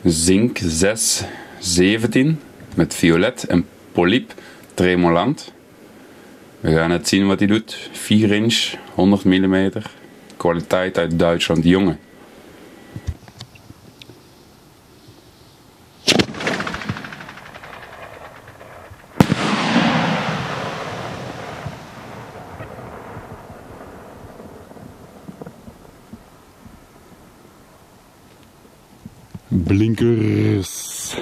Zink 617 met violet en polyp tremolant. We gaan het zien wat hij doet. 4 inch, 100 mm. Kwaliteit uit Duitsland, jongen. Blinkers.